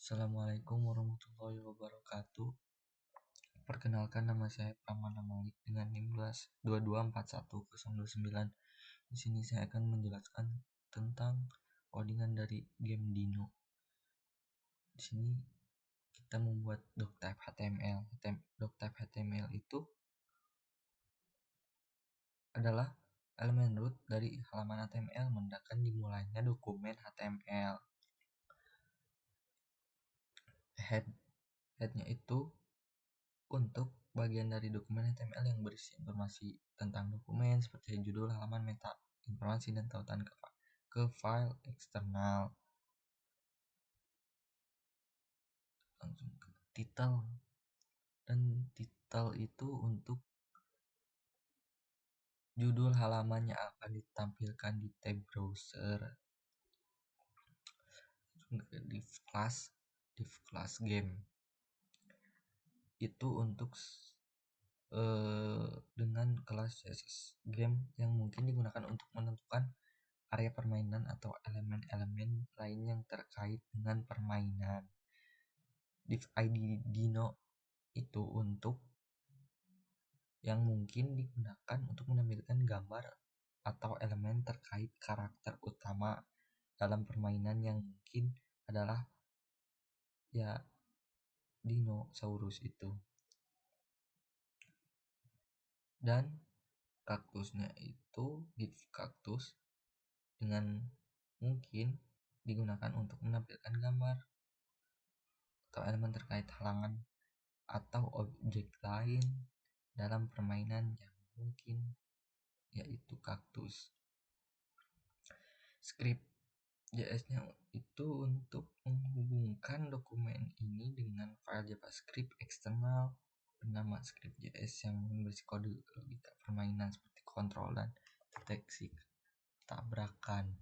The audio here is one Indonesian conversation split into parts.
Assalamualaikum warahmatullahi wabarakatuh. Perkenalkan, nama saya Pramana Malik dengan NIM 224109. Di sini saya akan menjelaskan tentang codingan dari game Dino. Di sini kita membuat doctype HTML. Doctype HTML itu adalah elemen root dari halaman HTML, menandakan dimulainya dokumen HTML. Headnya itu untuk bagian dari dokumen HTML yang berisi informasi tentang dokumen seperti judul, halaman, meta, informasi, dan tautan ke file eksternal. Langsung ke title, dan title itu untuk judul halaman yang akan ditampilkan di tab browser. Langsung ke div class game, itu untuk dengan kelas CSS game yang mungkin digunakan untuk menentukan area permainan atau elemen-elemen lain yang terkait dengan permainan. Div ID Dino itu untuk yang mungkin digunakan untuk menampilkan gambar atau elemen terkait karakter utama dalam permainan yang mungkin adalah ya dinosaurus itu. Dan kaktusnya itu div kaktus dengan mungkin digunakan untuk menampilkan gambar atau elemen terkait halangan atau objek lain dalam permainan yang mungkin yaitu kaktus. Script JS-nya itu untuk menghubungkan dokumen ini dengan file JavaScript eksternal bernama script JS yang berisi kode logika permainan seperti kontrol dan deteksi tabrakan.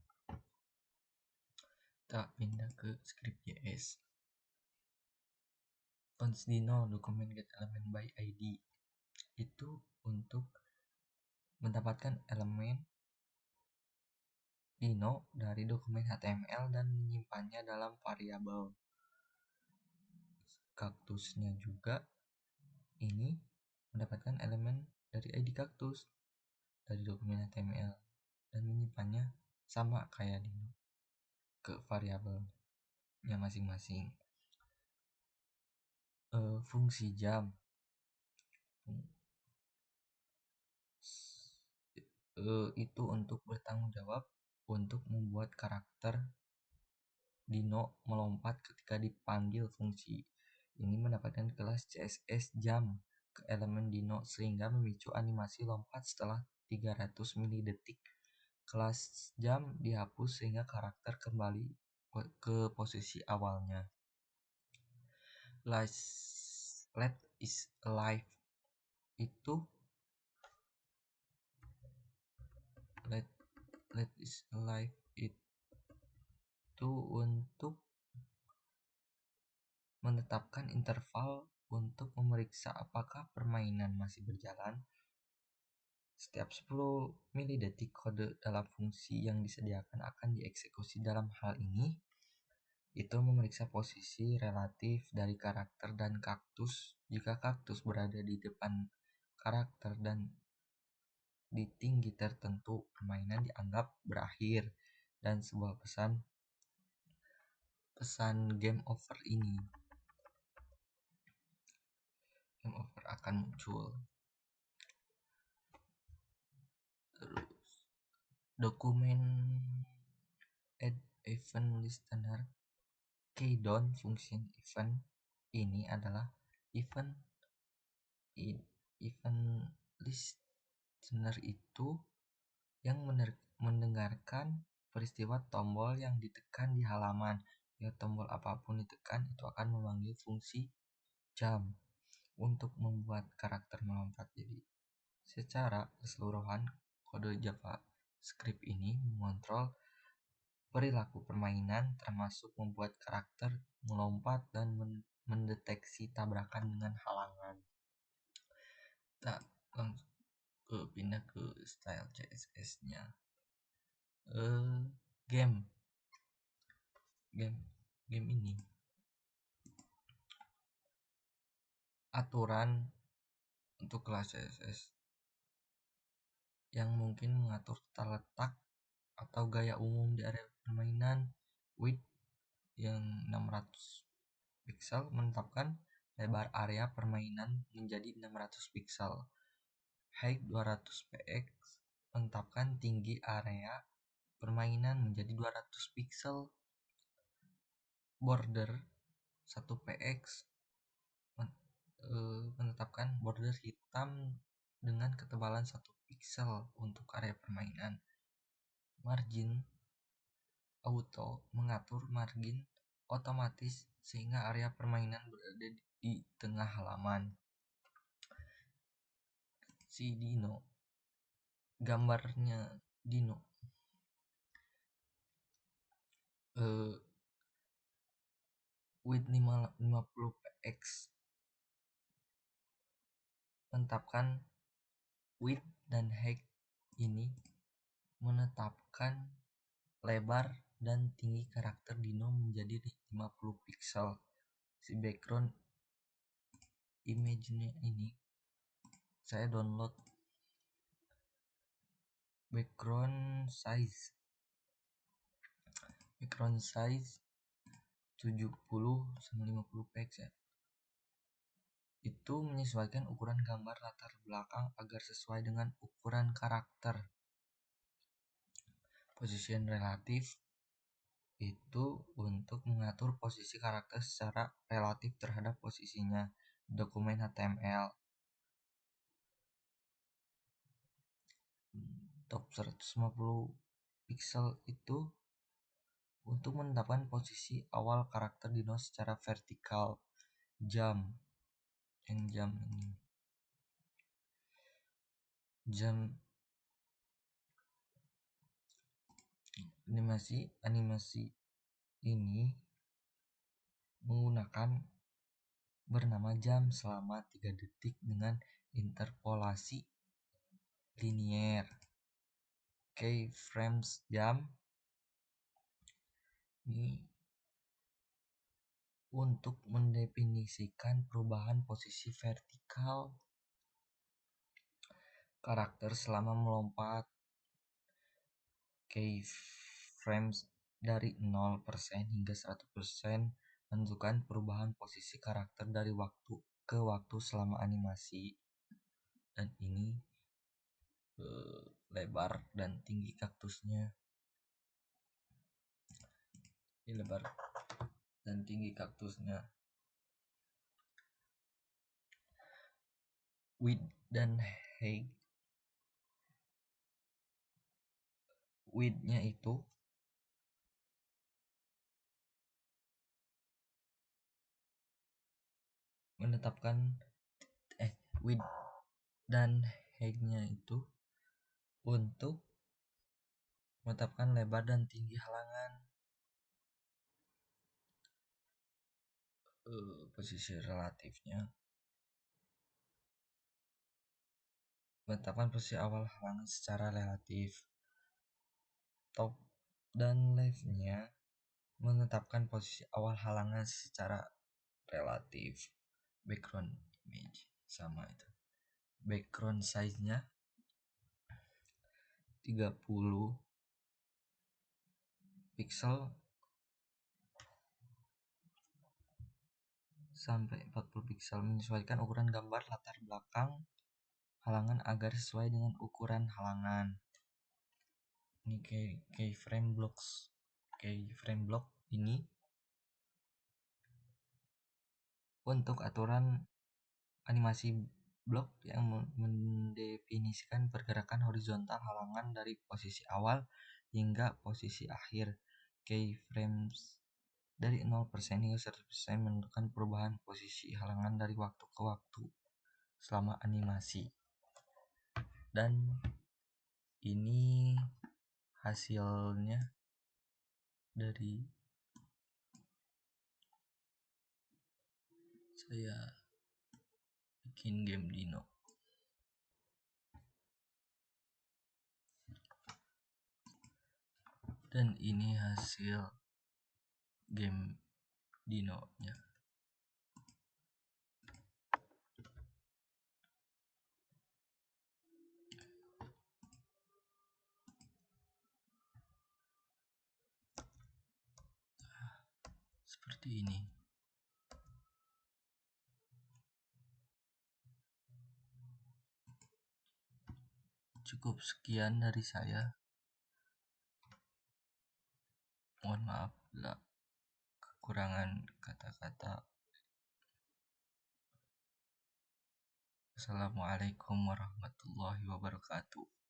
Kita pindah ke script JS. Cons Dino dokumen get element by ID itu untuk mendapatkan elemen Dino dari dokumen HTML dan menyimpannya dalam variabel. Kaktusnya juga ini mendapatkan elemen dari ID kaktus dari dokumen HTML dan menyimpannya sama kayak Dino ke variabelnya masing-masing. Fungsi jam itu untuk bertanggung jawab untuk membuat karakter Dino melompat ketika dipanggil fungsi. Ini mendapatkan kelas CSS jam ke elemen Dino sehingga memicu animasi lompat setelah 300 milidetik. Kelas jam dihapus sehingga karakter kembali ke posisi awalnya. Let is alive itu let is alive itu untuk menetapkan interval untuk memeriksa apakah permainan masih berjalan. Setiap 10 milidetik kode dalam fungsi yang disediakan akan dieksekusi. Dalam hal ini itu memeriksa posisi relatif dari karakter dan kaktus. Jika kaktus berada di depan karakter dan di tinggi tertentu, permainan dianggap berakhir dan sebuah pesan game over akan muncul. Terus dokumen add event listener keydon function event ini adalah event listener itu yang mendengarkan peristiwa tombol yang ditekan di halaman. Ya, tombol apapun ditekan itu akan memanggil fungsi jam untuk membuat karakter melompat. Jadi secara keseluruhan kode JavaScript ini mengontrol perilaku permainan termasuk membuat karakter melompat dan mendeteksi tabrakan dengan halangan. Kita langsung pindah ke style CSS-nya. Game ini aturan untuk kelas CSS yang mungkin mengatur tata letak atau gaya umum di area permainan. Width yang 600 pixel menetapkan lebar area permainan menjadi 600 pixel. Height 200 px menetapkan tinggi area permainan menjadi 200 pixel. Border 1 px menetapkan border hitam dengan ketebalan 1 pixel untuk area permainan. Margin auto mengatur margin otomatis sehingga area permainan berada di tengah halaman. Si Dino, gambarnya Dino, width 50 px menetapkan width dan height ini menetapkan lebar dan tinggi karakter Dino menjadi 50 pixel. Si background image-nya ini saya download background size 70-50 px ya. Itu menyesuaikan ukuran gambar latar belakang agar sesuai dengan ukuran karakter. Position relatif itu untuk mengatur posisi karakter secara relatif terhadap posisinya dokumen HTML. Top 150 pixel itu untuk menetapkan posisi awal karakter Dino secara vertikal. Jam animasi ini menggunakan bernama jam selama 3 detik dengan interpolasi linier. Keyframes jam ini untuk mendefinisikan perubahan posisi vertikal karakter selama melompat. Keyframes dari 0% hingga 100% menentukan perubahan posisi karakter dari waktu ke waktu selama animasi. Dan ini lebar dan tinggi kaktusnya. Ini lebar dan tinggi kaktusnya. Width dan height. Width-nya itu menetapkan width dan height-nya itu untuk menetapkan lebar dan tinggi halangan. Posisi relatifnya menetapkan posisi awal halangan secara relatif. Top dan left-nya menetapkan posisi awal halangan secara relatif. Background image sama itu. Background size-nya 30 pixel sampai 40 pixel menyesuaikan ukuran gambar latar belakang halangan agar sesuai dengan ukuran halangan. Ini keyframe block ini untuk aturan animasi blok yang mendefinisikan pergerakan horizontal halangan dari posisi awal hingga posisi akhir. Keyframes dari 0% hingga 100% menentukan perubahan posisi halangan dari waktu ke waktu selama animasi. Dan ini hasilnya dari saya bikin game Dino. Dan ini hasil game Dino nya. seperti ini. Cukup sekian dari saya. Mohon maaf bila kekurangan kata-kata. Assalamualaikum warahmatullahi wabarakatuh.